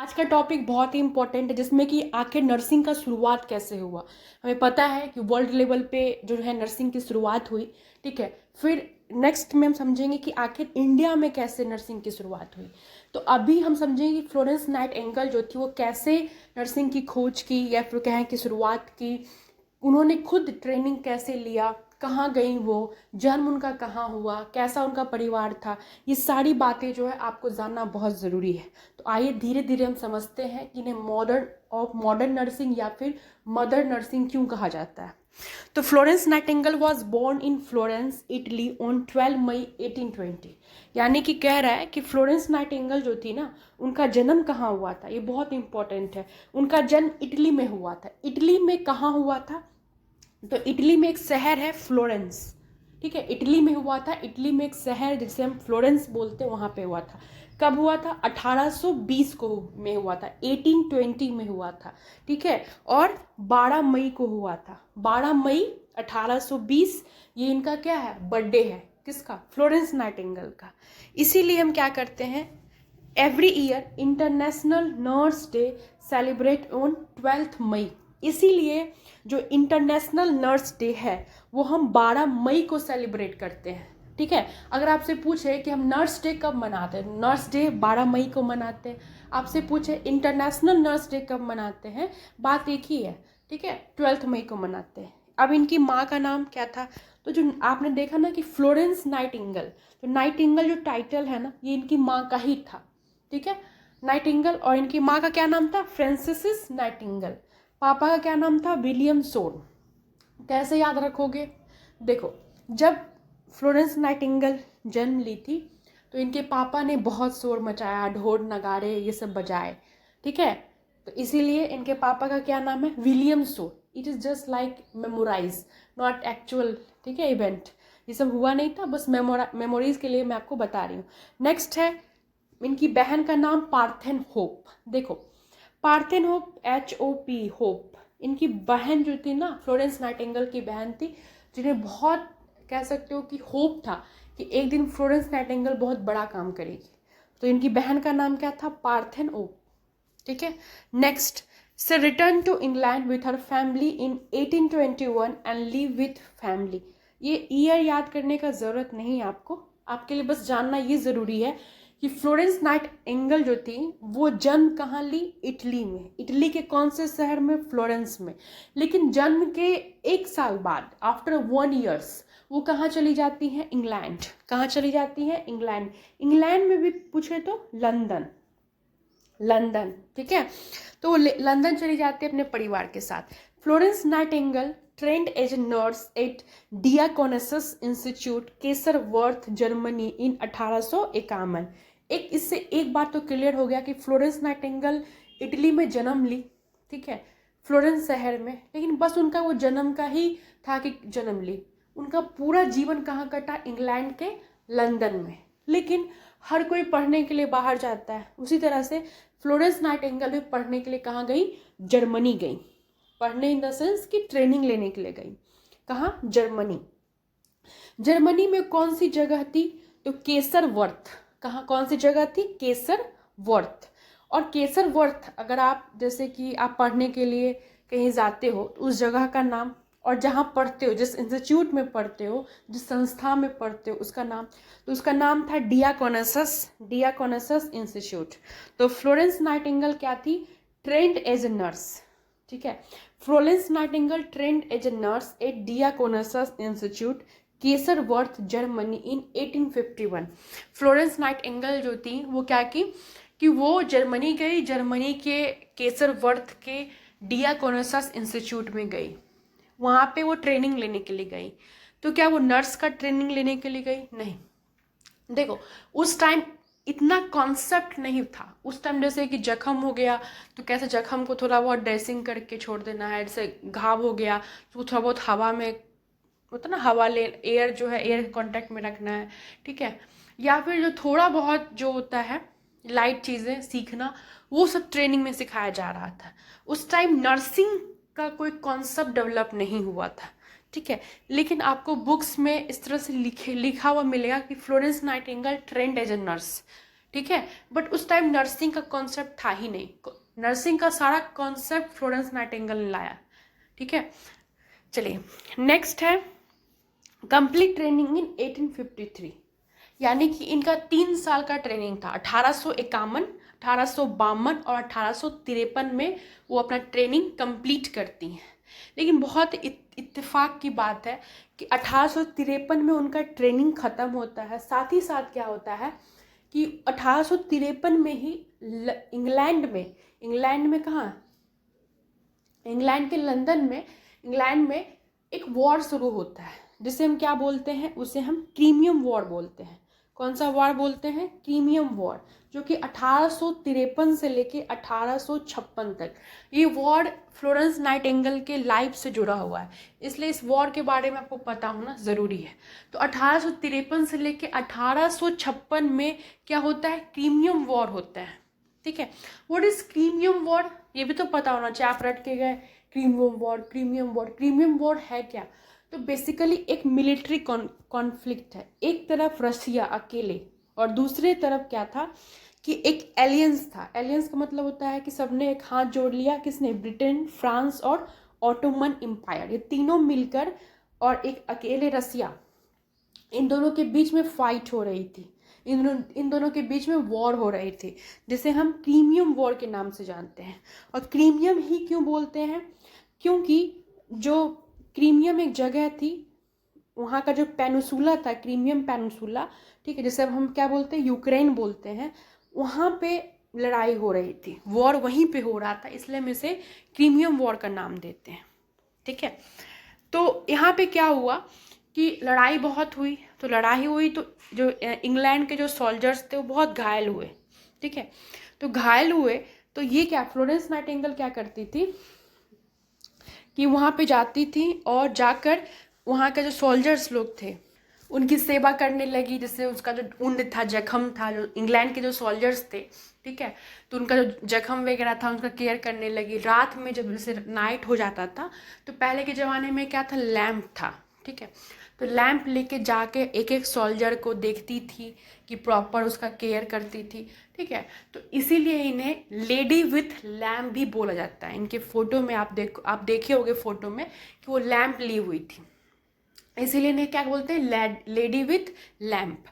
आज का टॉपिक बहुत ही इंपॉर्टेंट है, जिसमें कि आखिर नर्सिंग का शुरुआत कैसे हुआ। हमें पता है कि वर्ल्ड लेवल पे जो है नर्सिंग की शुरुआत हुई, ठीक है। फिर नेक्स्ट में हम समझेंगे कि आखिर इंडिया में कैसे नर्सिंग की शुरुआत हुई। तो अभी हम समझेंगे कि फ्लोरेंस नाइटिंगेल जो थी वो कैसे नर्सिंग की खोज की, या फिर कहें कि शुरुआत की। उन्होंने खुद ट्रेनिंग कैसे लिया, कहाँ गई वो, जन्म उनका कहाँ हुआ, कैसा उनका परिवार था, ये सारी बातें जो है आपको जानना बहुत ज़रूरी है। तो आइए धीरे धीरे हम समझते हैं कि इन्हें मॉडर्न नर्सिंग या फिर मदर नर्सिंग क्यों कहा जाता है। तो Florence Nightingale was born in Florence Italy on 12 May 1820। यानी कि कह रहा है कि फ्लोरेंस नाइटिंगेल जो थी ना, उनका जन्म कहाँ हुआ था, ये बहुत इंपॉर्टेंट है। उनका जन्म इटली में हुआ था। इटली में कहाँ हुआ था? तो इटली में एक शहर है फ्लोरेंस, ठीक है। इटली में हुआ था। इटली में एक शहर जिसे हम फ्लोरेंस बोलते हैं, वहाँ पे हुआ था। कब हुआ था? 1820 को में हुआ था, 1820 में हुआ था, ठीक है। और 12 मई को हुआ था, 12 मई 1820। ये इनका क्या है? बर्थडे है। किसका? फ्लोरेंस नाइटिंगेल का। इसीलिए हम क्या करते हैं, every year international nurse day celebrate on 12 मई। इसीलिए जो इंटरनेशनल नर्स डे है वो हम 12 मई को सेलिब्रेट करते हैं, ठीक है। अगर आपसे पूछे कि हम नर्स डे कब मनाते हैं, नर्स डे 12 मई को मनाते हैं। आपसे पूछे इंटरनेशनल नर्स डे कब मनाते हैं, बात एक ही है, ठीक है। 12 मई को मनाते हैं। अब इनकी माँ का नाम क्या था? तो जो आपने देखा ना कि फ्लोरेंस नाइटिंगेल, तो नाइटिंगेल जो टाइटल है ना, ये इनकी माँ का ही था, ठीक है। नाइटिंगेल, और इनकी माँ का क्या नाम था? Francis Nightingale. पापा का क्या नाम था? विलियम सोन। कैसे याद रखोगे? देखो, जब फ्लोरेंस नाइटिंगेल जन्म ली थी तो इनके पापा ने बहुत शोर मचाया, ढोल नगाड़े ये सब बजाए, ठीक है। तो इसीलिए इनके पापा का क्या नाम है? Williamson. It is just like memorise, not actual, ठीक है, इवेंट। ये सब हुआ नहीं था, बस मेमोरीज के लिए मैं आपको बता रही हूँ। नेक्स्ट है, इनकी बहन का नाम पार्थेन होप। देखो, पार्थेन होप, HOP, होप। इनकी बहन जो थी ना, फ्लोरेंस नाइटिंगेल की बहन थी, जिन्हें बहुत कह सकते हो कि होप था कि एक दिन फ्लोरेंस नाइटिंगेल बहुत बड़ा काम करेगी। तो इनकी बहन का नाम क्या था? पार्थेन ओप, ठीक है। Next, she return to England with her family in 1821 and live with family. ये ईयर याद करने का ज़रूरत नहीं है आपको, आपके लिए बस जानना ये ज़रूरी है कि फ्लोरेंस नाइटिंगेल जो थी वो जन्म कहाँ ली? इटली में। इटली के कौन से शहर में? फ्लोरेंस में। लेकिन जन्म के एक साल बाद, आफ्टर 1 ईयर्स, वो कहाँ चली जाती हैं? इंग्लैंड। कहाँ चली जाती हैं? इंग्लैंड। इंग्लैंड में भी पूछे तो लंदन, लंदन, ठीक है। तो वो लंदन चली जाती है अपने परिवार के साथ। Florence Nightingale trained as a nurse at Deaconess institute Kaiserswerth Germany in 1851। एक इससे एक बात तो क्लियर हो गया कि फ्लोरेंस नाइटिंगेल इटली में जन्म ली, ठीक है, फ्लोरेंस शहर में। लेकिन बस उनका वो जन्म का ही था कि जन्म ली। उनका पूरा जीवन कहाँ कटा? इंग्लैंड के लंदन में। लेकिन हर कोई पढ़ने के लिए बाहर जाता है, उसी तरह से फ्लोरेंस नाइटिंगेल भी पढ़ने के लिए कहाँ गई? जर्मनी गई। पढ़ने इन द सेंस कि ट्रेनिंग लेने के लिए गई। कहाँ? जर्मनी। जर्मनी में कौन सी जगह थी? तो केसरवर्थ। कहाँ, कौन सी जगह थी? केसरवर्थ। और केसरवर्थ, अगर आप जैसे कि आप पढ़ने के लिए कहीं जाते हो तो उस जगह का नाम, और जहाँ पढ़ते हो, जिस इंस्टीट्यूट में पढ़ते हो, जिस संस्था में पढ़ते हो, उसका नाम, तो उसका नाम था डियाकोनेसस इंस्टीट्यूट। तो फ्लोरेंस नाइटिंगेल क्या थी? ट्रेंड एज ए नर्स, ठीक है। Florence Nightingale trained as a nurse at Deaconess institute Kaiserswerth Germany in 1851। Florence Nightingale जो थी वो क्या की कि वो जर्मनी गई, जर्मनी के केसरवर्थ के डियाकोनेसस इंस्टीट्यूट में गई। वहाँ पे वो ट्रेनिंग लेने के लिए गई। तो क्या वो नर्स का ट्रेनिंग लेने के लिए गई? नहीं। देखो, उस टाइम इतना कॉन्सेप्ट नहीं था। उस टाइम जैसे कि जख्म हो गया तो कैसे जख्म को थोड़ा बहुत ड्रेसिंग करके छोड़ देना है, जैसे घाव हो गया तो थोड़ा बहुत हवा में, होता ना, हवा ले, एयर जो है एयर कांटेक्ट में रखना है, ठीक है। या फिर जो थोड़ा बहुत जो होता है लाइट चीज़ें सीखना, वो सब ट्रेनिंग में सिखाया जा रहा था। उस टाइम नर्सिंग का कोई कॉन्सेप्ट डेवलप नहीं हुआ था, ठीक है। लेकिन आपको बुक्स में इस तरह से लिखा हुआ मिलेगा कि Florence Nightingale trained as a nurse, ठीक है। बट उस टाइम नर्सिंग का कॉन्सेप्ट था ही नहीं, नर्सिंग का सारा कॉन्सेप्ट फ्लोरेंस नाइटिंगेल ने लाया, ठीक है। चलिए नेक्स्ट है कंप्लीट ट्रेनिंग इन 1853, यानी कि इनका 3 साल का ट्रेनिंग था। 1851, 1852 और 1853 में वो अपना ट्रेनिंग कंप्लीट करती हैं। लेकिन बहुत इत्तेफाक की बात है कि 1853 में उनका ट्रेनिंग ख़त्म होता है। साथ ही साथ क्या होता है कि 1853 में ही इंग्लैंड में कहाँ, इंग्लैंड के लंदन में, इंग्लैंड में एक वॉर शुरू होता है, जिसे हम क्या बोलते हैं, उसे हम क्रीमियम वॉर बोलते हैं। कौन सा वॉर बोलते हैं? क्रीमियम वॉर, जो कि 1853 से लेके 1856 तक। ये वॉर फ्लोरेंस नाइटिंगेल के लाइफ से जुड़ा हुआ है, इसलिए इस वॉर के बारे में आपको पता होना ज़रूरी है। तो 1853 से लेके 1856 में क्या होता है? क्रीमियम वॉर होता है, ठीक है। What is Crimean war? ये भी तो पता होना चाहिए, आप रट के गए क्रीमियम वॉर, क्रीमियम वॉर। क्रीमियम वॉर है क्या? तो बेसिकली एक मिलिट्री कॉन्फ्लिक्ट है। एक तरफ रशिया अकेले और दूसरे तरफ क्या था कि एक एलियंस था। एलियंस का मतलब होता है कि सबने एक हाथ जोड़ लिया, किसने? ब्रिटेन, फ्रांस और ऑटोमन एम्पायर, ये तीनों मिलकर, और एक अकेले रसिया, इन दोनों के बीच में फाइट हो रही थी, इन दोनों के बीच में वॉर हो रही थी, जिसे हम क्रीमियम वॉर के नाम से जानते हैं। और क्रीमियम ही क्यों बोलते हैं? क्योंकि जो क्रीमियम एक जगह थी, वहाँ का जो पेनिसुला था, क्रीमियम पेनिसुला, ठीक है, जिसे हम क्या बोलते हैं? यूक्रेन बोलते हैं। वहाँ पे लड़ाई हो रही थी, वॉर वहीं पे हो रहा था, इसलिए हम इसे क्रीमियम वॉर का नाम देते हैं, ठीक है। तो यहाँ पे क्या हुआ कि लड़ाई बहुत हुई, तो लड़ाई हुई तो जो इंग्लैंड के जो सोल्जर्स थे वो बहुत घायल हुए, ठीक है। तो घायल हुए तो ये क्या, फ्लोरेंस नाइटिंगेल क्या करती थी कि वहाँ पे जाती थी और जाकर वहाँ के जो सोल्जर्स लोग थे उनकी सेवा करने लगी। जैसे उसका जो उंड था, जख्म था, जो इंग्लैंड के जो सोल्जर्स थे, ठीक है, तो उनका जो जख्म वगैरह था उनका केयर करने लगी। रात में जब जैसे नाइट हो जाता था, तो पहले के ज़माने में क्या था? लैम्प था, ठीक है। तो लैम्प लेके जाके एक एक सोल्जर को देखती थी कि प्रॉपर उसका केयर करती थी, ठीक है। तो इसीलिए इन्हें लेडी विथ लैम्प भी बोला जाता है। इनके फोटो में आप देखे होंगे फोटो में कि वो लैम्प ली हुई थी, इसीलिए इन्हें क्या बोलते हैं? Lady with lamp.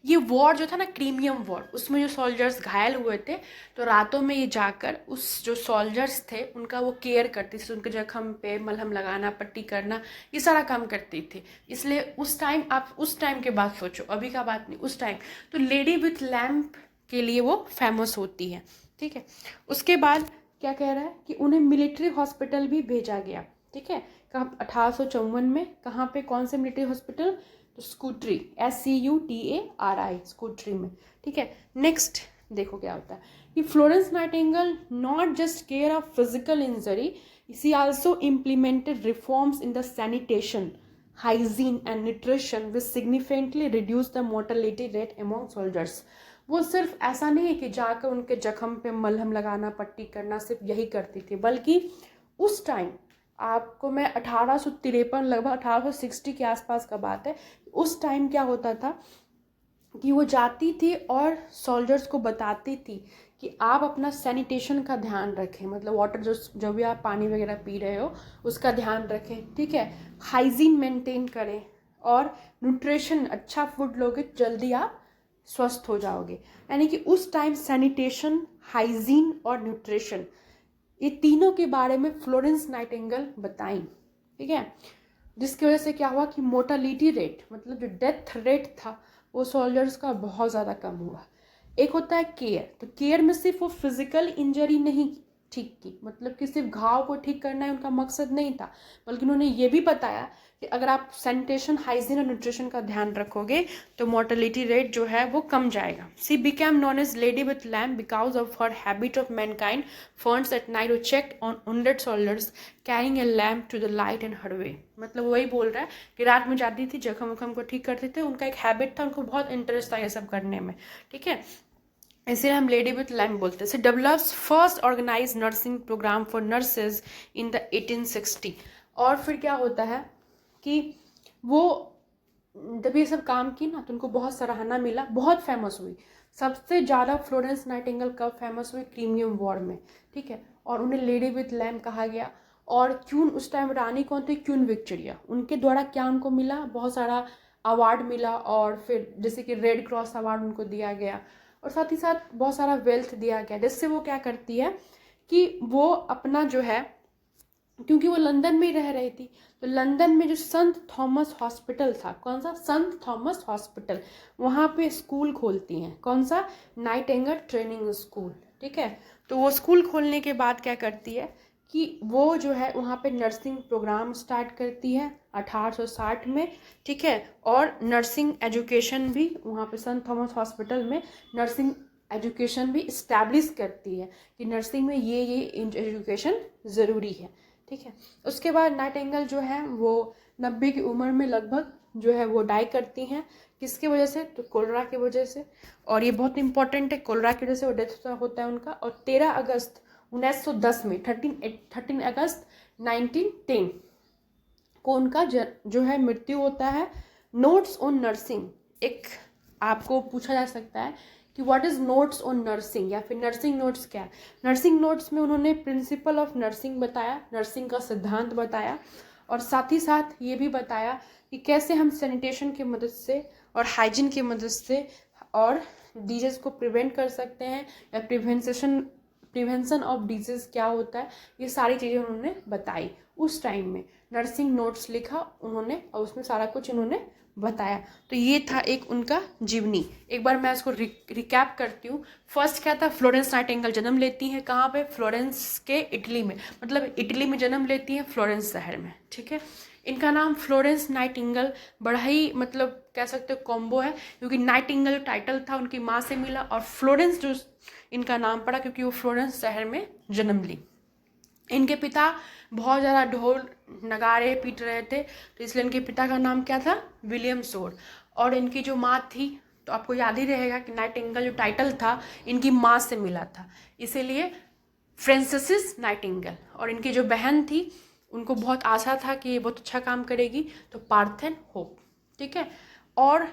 ये वॉर जो था ना, क्रीमियम वॉर, उसमें जो सोल्जर्स घायल हुए थे, तो रातों में ये जाकर उस जो सोल्जर्स थे उनका वो केयर करती थी, उनके जख्म पे मलहम लगाना, पट्टी करना, ये सारा काम करती थी। इसलिए उस टाइम, आप उस टाइम के बात सोचो, अभी का बात नहीं, उस टाइम तो लेडी विथ लैम्प के लिए वो फेमस होती है, ठीक है। उसके बाद क्या कह रहा है कि उन्हें मिलिट्री हॉस्पिटल भी भेजा गया, ठीक है। कहाँ? 1854 में। कहाँ पे? कौन से मिलिट्री हॉस्पिटल? तो स्कूट्री, SCUTARI, स्कूट्री में, ठीक है। नेक्स्ट देखो क्या होता है कि Florence Nightingale not just care of physical injury, she also implemented reforms in the sanitation, hygiene and nutrition which significantly reduce the mortality rate among soldiers। वो सिर्फ ऐसा नहीं है कि जाकर उनके जख्म पे मलहम लगाना, पट्टी करना, सिर्फ यही करती थी, बल्कि उस टाइम, आपको मैं 1853, लगभग 1860 के आसपास का बात है, उस टाइम क्या होता था कि वो जाती थी और सोल्जर्स को बताती थी कि आप अपना सैनिटेशन का ध्यान रखें, मतलब वाटर जो भी आप पानी वगैरह पी रहे हो उसका ध्यान रखें, ठीक है। हाइजीन मेंटेन करें और न्यूट्रिशन, अच्छा फूड लोगे जल्दी आप स्वस्थ हो जाओगे। यानी कि उस टाइम सैनिटेशन, हाइजीन और न्यूट्रिशन, ये तीनों के बारे में फ्लोरेंस नाइटिंगेल बताई, ठीक है। जिसकी वजह से क्या हुआ कि मोर्टालिटी रेट, मतलब जो डेथ रेट था वो सोल्जर्स का बहुत ज़्यादा कम हुआ। एक होता है केयर, तो केयर में सिर्फ वो फिजिकल इंजरी नहीं ठीक की, मतलब कि सिर्फ घाव को ठीक करना है उनका मकसद नहीं था, बल्कि उन्होंने ये भी बताया कि अगर आप सैनिटेशन, हाइजीन और न्यूट्रिशन का ध्यान रखोगे तो मोर्टेलिटी रेट जो है वो कम जाएगा। She became known as lady with lamp because of her habit of mankind first at night to check on wounded soldiers carrying a lamp to the light and her way. मतलब वही बोल रहा है कि रात में जाती थी, जख्म वखम को ठीक करते थे, उनका एक हैबिट था, उनको बहुत इंटरेस्ट था ये सब करने में, ठीक है। इसे हम लेडी विथ लैम्प बोलते हैं। Develops first organise nursing programme for nurses in the 1860। और फिर क्या होता है कि वो जब ये सब काम की ना तो उनको बहुत सराहना मिला, बहुत फेमस हुई। सबसे ज़्यादा फ्लोरेंस नाइटिंगेल कब फेमस हुई? क्रीमियम वॉर में, ठीक है। और उन्हें लेडी विथ लैम्प कहा गया। और क्वीन उस टाइम रानी कौन थी? Queen Victoria. उनके द्वारा क्या उनको मिला? बहुत सारा अवार्ड मिला, और फिर जैसे कि रेड क्रॉस अवार्ड उनको दिया गया, और साथ ही साथ बहुत सारा वेल्थ दिया गया, जिससे वो क्या करती है कि वो अपना जो है, क्योंकि वो लंदन में ही रह रही थी, तो लंदन में जो संत थॉमस हॉस्पिटल था, कौन सा? संत थॉमस हॉस्पिटल, वहाँ पे स्कूल खोलती हैं। कौन सा? नाइटिंगेल ट्रेनिंग स्कूल, ठीक है। तो वो स्कूल खोलने के बाद क्या करती है कि वो जो है वहाँ पे नर्सिंग प्रोग्राम स्टार्ट करती है 1860 में, ठीक है। और नर्सिंग एजुकेशन भी वहाँ पे संत थॉमस हॉस्पिटल में नर्सिंग एजुकेशन भी इस्टेब्लिश करती है कि नर्सिंग में ये एजुकेशन ज़रूरी है, ठीक है। उसके बाद नाइटिंगेल जो है वो 90 की उम्र में लगभग जो है वो डाई करती हैं। किसकी वजह से? तो कोलरा की वजह से। और ये बहुत इंपॉर्टेंट है, कोलरा की वजह से वो डेथ होता है उनका। और 13 अगस्त 1910 में 13 अगस्त 1910 को उनका जो है मृत्यु होता है। नोट्स ऑन नर्सिंग, एक आपको पूछा जा सकता है कि what is notes on nursing, या फिर नर्सिंग नोट्स क्या है? नर्सिंग नोट्स में उन्होंने प्रिंसिपल ऑफ नर्सिंग बताया, नर्सिंग का सिद्धांत बताया, और साथ ही साथ ये भी बताया कि कैसे हम सैनिटेशन की मदद से और हाइजीन की मदद से और डिजीज को प्रिवेंट कर सकते हैं, या प्रिवेंशन ऑफ डिजीज क्या होता है, ये सारी चीज़ें उन्होंने बताई उस टाइम में। नर्सिंग नोट्स लिखा उन्होंने, और उसमें सारा कुछ उन्होंने बताया। तो ये था एक उनका जीवनी। एक बार मैं इसको रिकैप करती हूँ। फर्स्ट क्या था? फ्लोरेंस नाइटिंगेल जन्म लेती हैं कहाँ पे? फ्लोरेंस के इटली में, मतलब इटली में जन्म लेती हैं, फ्लोरेंस शहर में, ठीक है। इनका नाम फ्लोरेंस नाइटिंगेल बड़ा ही मतलब कह सकते हो कॉम्बो है, क्योंकि नाइटिंगेल जो टाइटल था उनकी माँ से मिला, और फ्लोरेंस जो इनका नाम पड़ा क्योंकि वो फ्लोरेंस शहर में जन्म ली। इनके पिता बहुत ज़्यादा ढोल नगाड़े पीट रहे थे, तो इसलिए इनके पिता का नाम क्या था? विलियम शोर। और इनकी जो माँ थी, तो आपको याद ही रहेगा कि नाइटिंगेल जो टाइटल था इनकी माँ से मिला था, इसीलिए फ्रांसिस नाइटिंगेल। और इनकी जो बहन थी उनको बहुत आशा था कि ये बहुत अच्छा काम करेगी, तो पार्थेन होप, ठीक है। और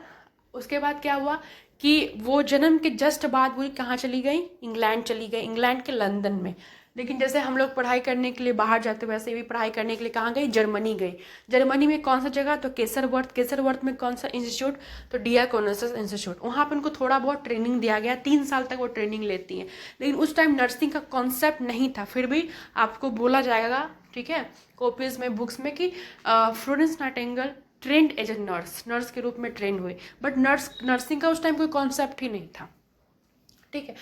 उसके बाद क्या हुआ कि वो जन्म के जस्ट बाद वो कहाँ चली गई? इंग्लैंड चली गई, इंग्लैंड के लंदन में। लेकिन जैसे हम लोग पढ़ाई करने के लिए बाहर जाते वैसे भी पढ़ाई करने के लिए कहाँ गई? जर्मनी गई। जर्मनी में कौन सा जगह? तो केसरवर्थ। केसरवर्थ में कौन सा इंस्टीट्यूट? तो डियाकोनिसस इंस्टीट्यूट। वहाँ पे उनको थोड़ा बहुत ट्रेनिंग दिया गया, 3 साल तक वो ट्रेनिंग लेती हैं। लेकिन उस टाइम नर्सिंग का कॉन्सेप्ट नहीं था, फिर भी आपको बोला जाएगा, ठीक है, कॉपीज में, बुक्स में, कि Florence Nightingale trained as a nurse के रूप में ट्रेंड हुई, बट नर्सिंग का उस टाइम कोई कॉन्सेप्ट ही नहीं था, ठीक है।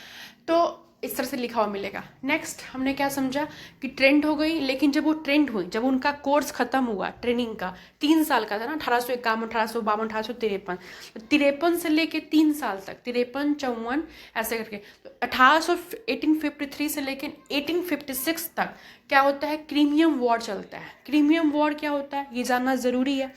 तो इस तरह से लिखा हुआ मिलेगा। नेक्स्ट हमने क्या समझा कि ट्रेंड हो गई, लेकिन जब वो ट्रेंड हुई, जब उनका कोर्स खत्म हुआ ट्रेनिंग का, 3 साल का था ना, 1851, 1852, 1853, 53 से लेके 3 साल तक, 53, 54 ऐसे करके, तो 1853 से लेके 1856 तक क्या होता है? क्रीमियम वॉर चलता है। क्रीमियम वॉर क्या होता है ये जानना ज़रूरी है।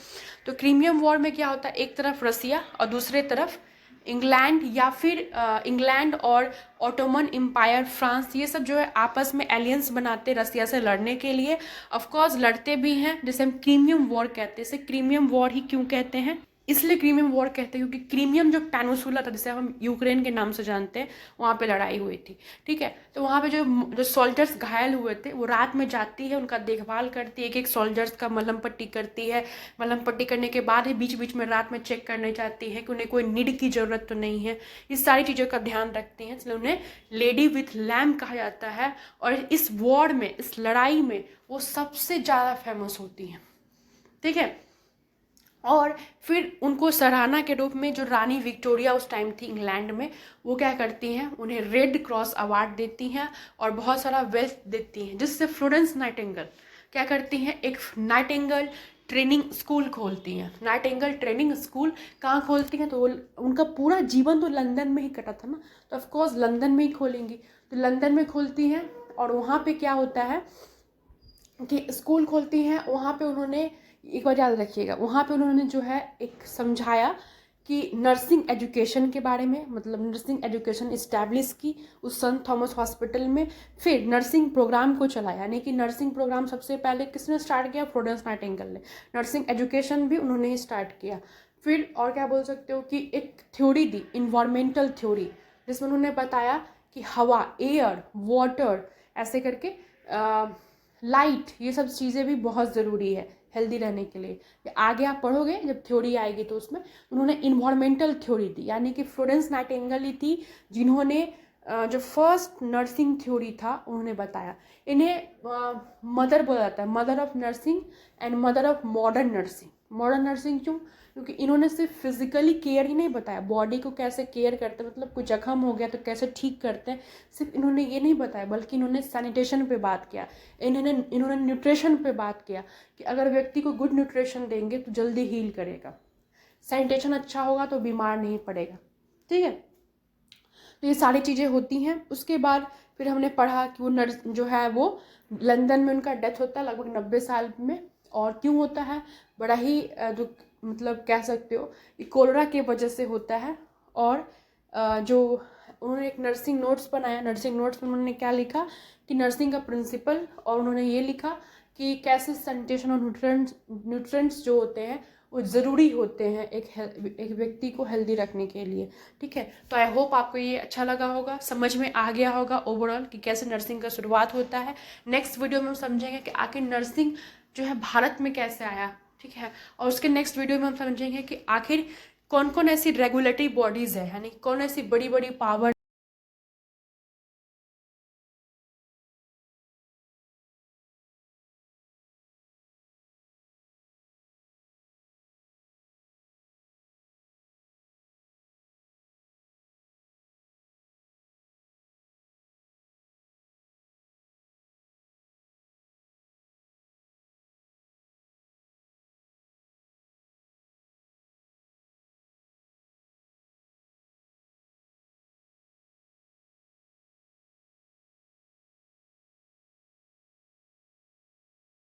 तो क्रीमियम वॉर में क्या होता है? एक तरफ रसिया और दूसरे तरफ इंग्लैंड, या फिर इंग्लैंड और ऑटोमन एम्पायर फ्रांस, ये सब जो है आपस में एलियंस बनाते रसिया से लड़ने के लिए। ऑफ कोर्स लड़ते भी हैं, जिसे हम क्रीमियम वॉर कहते हैं। इसे क्रीमियम वॉर ही क्यों कहते हैं? इसलिए क्रीमियम वॉर कहते हैं क्योंकि क्रीमियम जो पेनिनसुला था, जिसे हम यूक्रेन के नाम से जानते हैं, वहाँ पे लड़ाई हुई थी, ठीक है। तो वहाँ पे जो सोल्जर्स घायल हुए थे, वो रात में जाती है, उनका देखभाल करती है, एक एक सोल्जर्स का मलहम पट्टी करती है। मलहम पट्टी करने के बाद ही बीच बीच में रात में चेक करने जाती है कि उन्हें कोई नीड की ज़रूरत तो नहीं है। इस सारी चीज़ों का ध्यान रखती हैं, इसलिए उन्हें लेडी विथ लैम्प कहा जाता है। और इस वॉर में, इस लड़ाई में वो सबसे ज़्यादा फेमस होती हैं, ठीक है। और फिर उनको सराहना के रूप में जो रानी विक्टोरिया उस टाइम थी इंग्लैंड में, वो क्या करती हैं? उन्हें रेड क्रॉस अवार्ड देती हैं और बहुत सारा वेल्थ देती हैं, जिससे फ्लोरेंस नाइटिंगेल क्या करती हैं? एक नाइटिंगेल ट्रेनिंग स्कूल खोलती हैं। नाइटिंगेल ट्रेनिंग स्कूल कहाँ खोलती हैं? तो उनका पूरा जीवन तो लंदन में ही कटा था ना, तो ऑफकोर्स लंदन में ही खोलेंगी। तो लंदन में खोलती हैं, और वहाँ पे क्या होता है कि स्कूल खोलती हैं। वहाँ पे उन्होंने, एक बार याद रखिएगा, वहाँ पे उन्होंने जो है एक समझाया कि नर्सिंग एजुकेशन के बारे में, मतलब नर्सिंग एजुकेशन इस्टेब्लिश की उस संत थॉमस हॉस्पिटल में। फिर नर्सिंग प्रोग्राम को चलाया, यानी कि नर्सिंग प्रोग्राम सबसे पहले किसने स्टार्ट किया? फ्लोरेंस नाइटिंगेल ने। नर्सिंग एजुकेशन भी उन्होंने ही स्टार्ट किया। फिर और क्या बोल सकते हो कि एक थ्योरी दी, इन्वायरमेंटल थ्योरी, जिसमें उन्होंने बताया कि हवा, एयर, वाटर, ऐसे करके लाइट, ये सब चीज़ें भी बहुत ज़रूरी है हेल्दी रहने के लिए। आगे आप पढ़ोगे जब थ्योरी आएगी तो उसमें उन्होंने इन्वायरमेंटल थ्योरी दी, यानी कि फ्लोरेंस नाइटिंगेल ही थी जिन्होंने जो फर्स्ट नर्सिंग थ्योरी था उन्होंने बताया। इन्हें मदर बोला जाता है, mother of nursing and mother of modern nursing. Modern nursing क्यों? क्योंकि इन्होंने सिर्फ फिजिकली केयर ही नहीं बताया, बॉडी को कैसे केयर करते हैं, मतलब कोई जख्म हो गया तो कैसे ठीक करते हैं, सिर्फ इन्होंने ये नहीं बताया, बल्कि इन्होंने सैनिटेशन पे बात किया, इन्होंने न्यूट्रिशन पे बात किया कि अगर व्यक्ति को गुड न्यूट्रिशन देंगे तो जल्दी हील करेगा, सैनिटेशन अच्छा होगा तो बीमार नहीं पड़ेगा। ठीक है, तो ये सारी चीज़ें होती हैं। उसके बाद फिर हमने पढ़ा कि वो नर्स जो है वो लंदन में उनका डेथ होता है लगभग 90 साल में। और क्यों होता है? बड़ा ही जो मतलब कह सकते हो कि कोलेरा की वजह से होता है। और जो उन्होंने एक नर्सिंग नोट्स बनाया, नर्सिंग नोट्स में उन्होंने क्या लिखा कि नर्सिंग का प्रिंसिपल, और उन्होंने ये लिखा कि कैसे सैनिटेशन और न्यूट्रेंट्स जो होते हैं वो ज़रूरी होते हैं एक व्यक्ति को हेल्दी रखने के लिए। ठीक है, तो आई होप आपको ये अच्छा लगा होगा, समझ में आ गया होगा ओवरऑल कि कैसे नर्सिंग का शुरुआत होता है। नेक्स्ट वीडियो में हम समझेंगे कि आखिर नर्सिंग जो है भारत में कैसे आया। ठीक है, और उसके नेक्स्ट वीडियो में हम समझेंगे कि आखिर कौन कौन ऐसी रेगुलेटरी बॉडीज़ है, यानी कौन ऐसी बड़ी बड़ी पावर